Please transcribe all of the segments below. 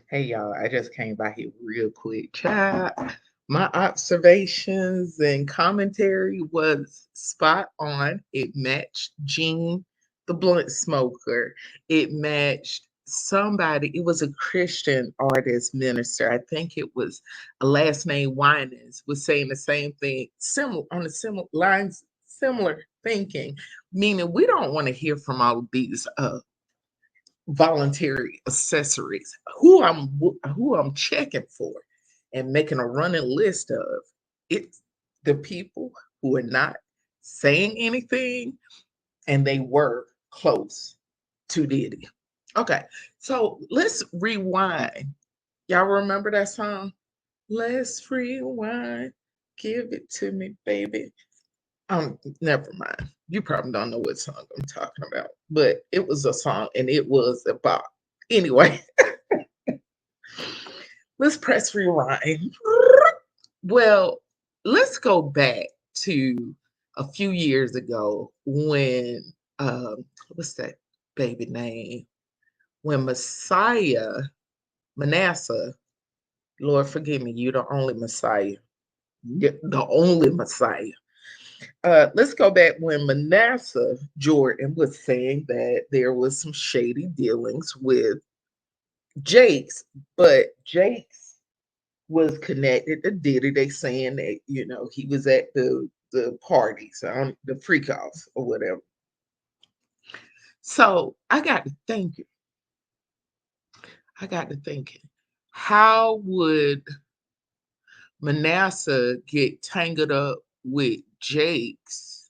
Hey y'all, I just came by here real quick. Child, my observations and commentary was spot on. It matched Gene, the blunt smoker. It matched somebody, it was a Christian artist minister. I think it was a last name Winans was saying the same thing, similar on the similar lines, similar thinking, meaning we don't want to hear from all of these voluntary accessories who I'm checking for and making a running list of. It's the people who are not saying anything and they were close to Diddy. Okay, so let's rewind. Y'all remember that song? Let's rewind. Give it to me, baby. Never mind. You probably don't know what song I'm talking about, but it was a song and it was about. Anyway, let's press rewind. Well, let's go back to a few years ago when what's that baby name? When Manasseh, Lord forgive me, you're the only Messiah. The only Messiah. Let's go back when Manasseh Jordan was saying that there was some shady dealings with Jake's, but Jake's was connected to Diddy. They saying that he was at the parties, the freak offs or whatever. So I got to thinking, how would Manasseh get tangled up with Jake's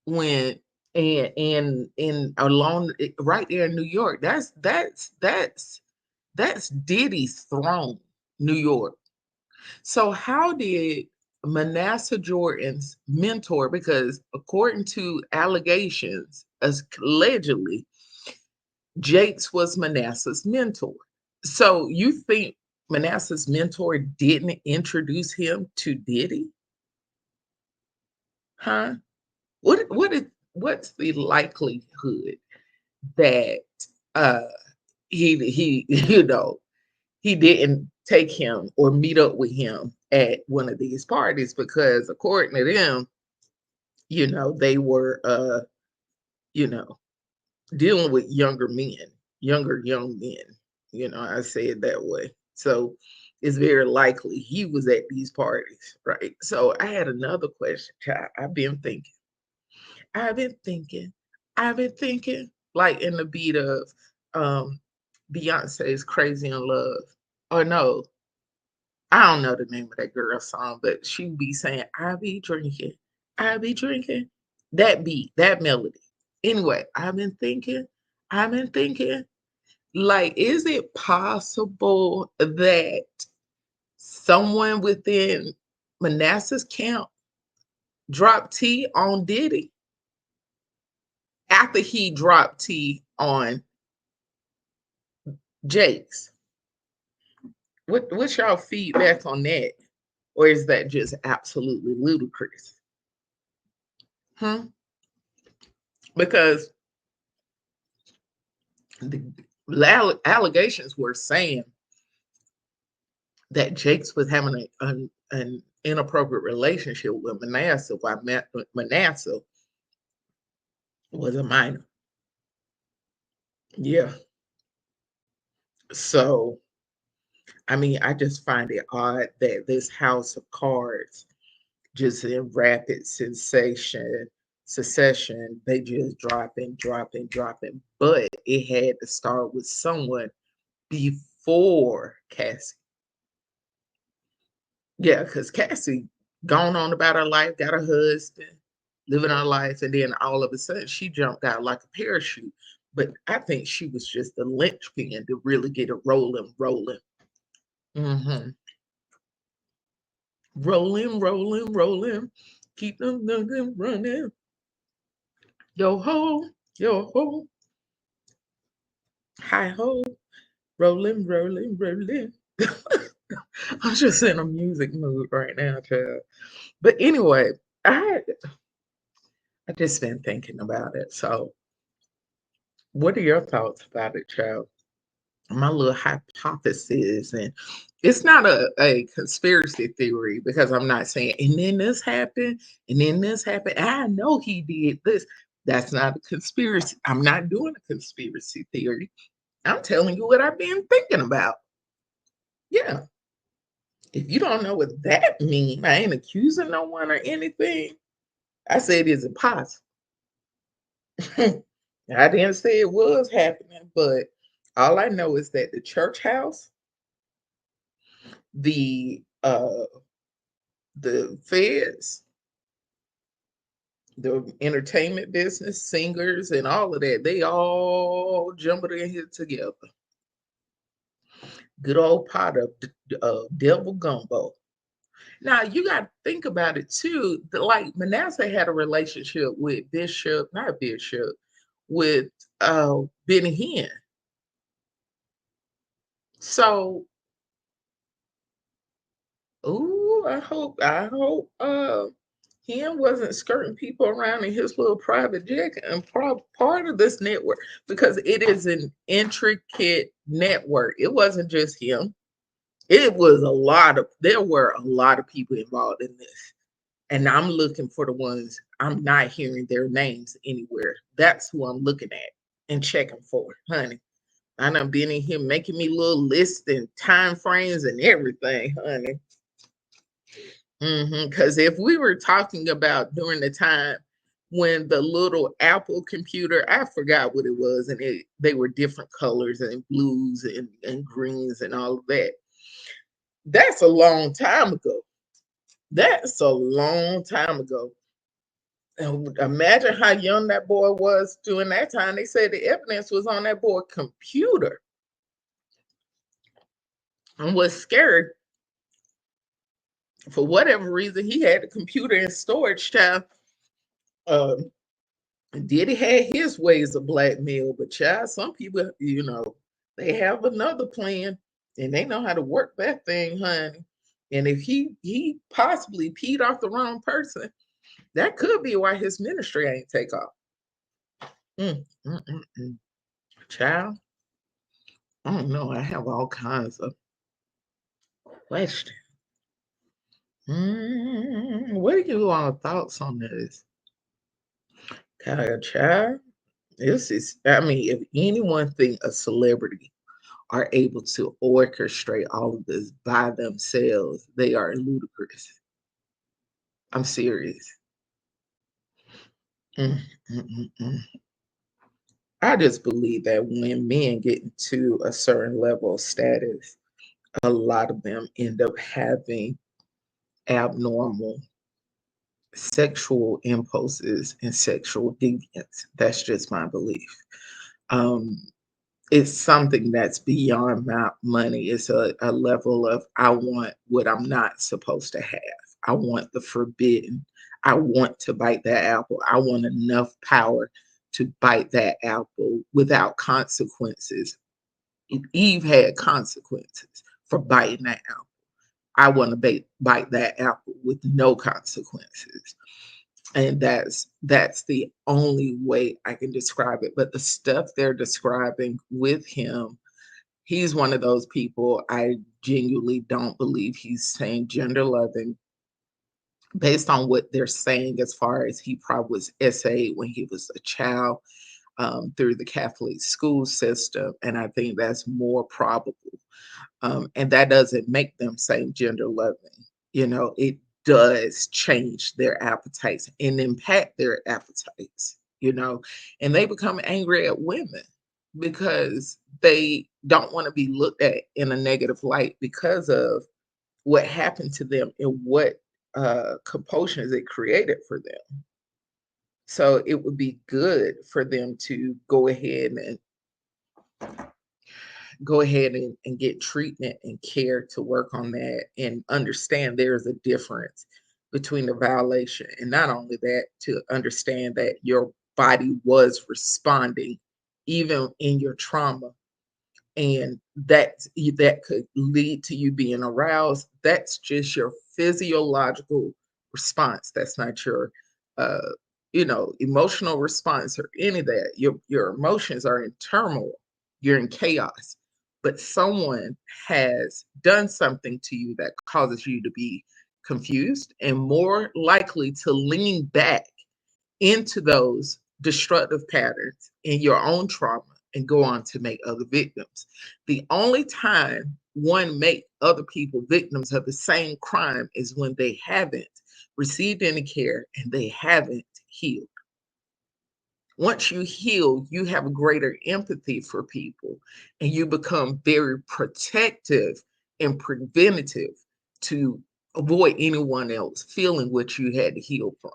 when and along right there in New York? That's Diddy's throne, New York. So how did Manasseh Jordan's mentor, because according to allegations, as allegedly, Jakes was Manasseh's mentor. So you think Manasseh's mentor didn't introduce him to Diddy? Huh? What's the likelihood that uh he he didn't take him or meet up with him at one of these parties? Because according to them, they were you know dealing with younger men, younger young men. I say it that way. So it's very likely he was at these parties, right? So I had another question, child. I've been thinking, I've been thinking, like in the beat of um Beyonce's Crazy in Love. Or no, I don't know the name of that girl's song, but she be saying, I be drinking. That beat, that melody. Anyway, I've been thinking, like, is it possible that someone within Manasseh's camp dropped T on Diddy after he dropped T on Jake's? What's y'all feedback on that? Or is that just absolutely ludicrous? Hmm? Because the allegations were saying that Jakes was having an inappropriate relationship with Manasseh while Manasseh was a minor. Yeah. So, I mean, I just find it odd that this house of cards, just in rapid succession, they just dropping. But it had to start with someone before Cassie. Yeah, because Cassie gone on about her life, got a husband, living her life, and then all of a sudden she jumped out like a parachute. But I think she was just the linchpin to really get it rolling. Hmm. Rolling. Keep them running. Yo yo ho, hi ho, rolling. I'm just in a music mood right now, child. But anyway, I I just been thinking about it. So what are your thoughts about it, child? my little hypothesis, and it's not a conspiracy theory because I'm not saying, and then this happened, and then this happened. I know he did this. That's not a conspiracy. I'm not doing a conspiracy theory. I'm telling you what I've been thinking about. Yeah. If you don't know what that means, I ain't accusing no one or anything. I said, is it possible? I didn't say it was happening, but all I know is that the church house, the feds, the entertainment business, singers, and all of that, they all jumbled in here together. Good old pot of devil gumbo. Now you got to think about it too. Like Manasseh had a relationship with Bishop, not Bishop, with Benny Hinn. So, ooh, I hope Hinn wasn't skirting people around in his little private jet and part of this network because it is an intricate network. It wasn't just him. There were a lot of people involved in this. And I'm looking for the ones I'm not hearing their names anywhere. That's who I'm looking at and checking for, honey. I done been in here making me little lists and time frames and everything, honey. Because if we were talking about during the time when the little Apple computer, I forgot what it was, and they were different colors and blues and greens and all of that. That's a long time ago. That's a long time ago. And imagine how young that boy was during that time. They said the evidence was on that boy's computer. And what's scary, for whatever reason, he had the computer in storage, child. Um, Diddy had his ways of blackmail, but child, some people, they have another plan and they know how to work that thing, honey. And if he possibly peed off the wrong person, that could be why his ministry ain't take off. Mm, mm, mm, mm. Child, I don't know. I have all kinds of questions. What are you all thoughts on this? Child, this is, I mean, if anyone think a celebrity are able to orchestrate all of this by themselves, they are ludicrous. I'm serious. Mm, mm, mm, mm. I just believe that when men get to a certain level of status, a lot of them end up having abnormal sexual impulses and sexual deviance. That's just my belief. Um, it's something that's beyond my money. It's a level of I want what I'm not supposed to have. I want the forbidden. I want to bite that apple. I want enough power to bite that apple without consequences. Eve had consequences for biting that apple. I want to bite that apple with no consequences. And that's the only way I can describe it. But the stuff they're describing with him, he's one of those people I genuinely don't believe he's saying gender loving based on what they're saying as far as he probably was SA when he was a child through the Catholic school system. And I think that's more probable. And that doesn't make them same gender loving. It does change their appetites and impact their appetites, and they become angry at women because they don't want to be looked at in a negative light because of what happened to them and what compulsions it created for them. So it would be good for them to go ahead and get treatment and care to work on that and understand there's a difference between the violation and not only that, to understand that your body was responding even in your trauma, and that could lead to you being aroused. That's just your physiological response. That's not your uh emotional response or any of that. Your emotions are in turmoil, you're in chaos, but someone has done something to you that causes you to be confused and more likely to lean back into those destructive patterns in your own trauma and go on to make other victims. The only time one make other people victims of the same crime is when they haven't received any care and they haven't healed. Once you heal, you have a greater empathy for people and you become very protective and preventative to avoid anyone else feeling what you had to heal from.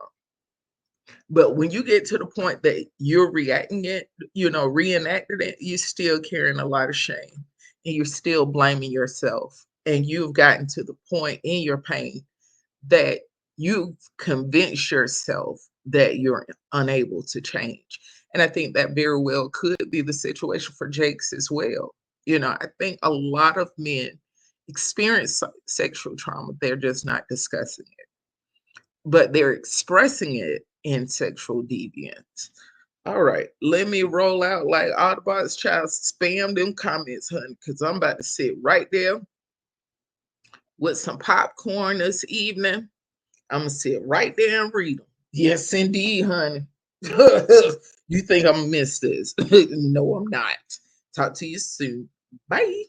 But when you get to the point that you're reacting it, reenacting it, you're still carrying a lot of shame and you're still blaming yourself. And you've gotten to the point in your pain that you've convinced yourself that you're unable to change. And I think that very well could be the situation for Jake's as well. I think a lot of men experience sexual trauma, they're just not discussing it, but they're expressing it in sexual deviance. All right, let me roll out like Audubon's child, spam them comments, honey, because I'm about to sit right there with some popcorn this evening. I'm gonna sit right there and read them. Yes, indeed, honey. You think I'm gonna miss this? No, I'm not. Talk to you soon. Bye.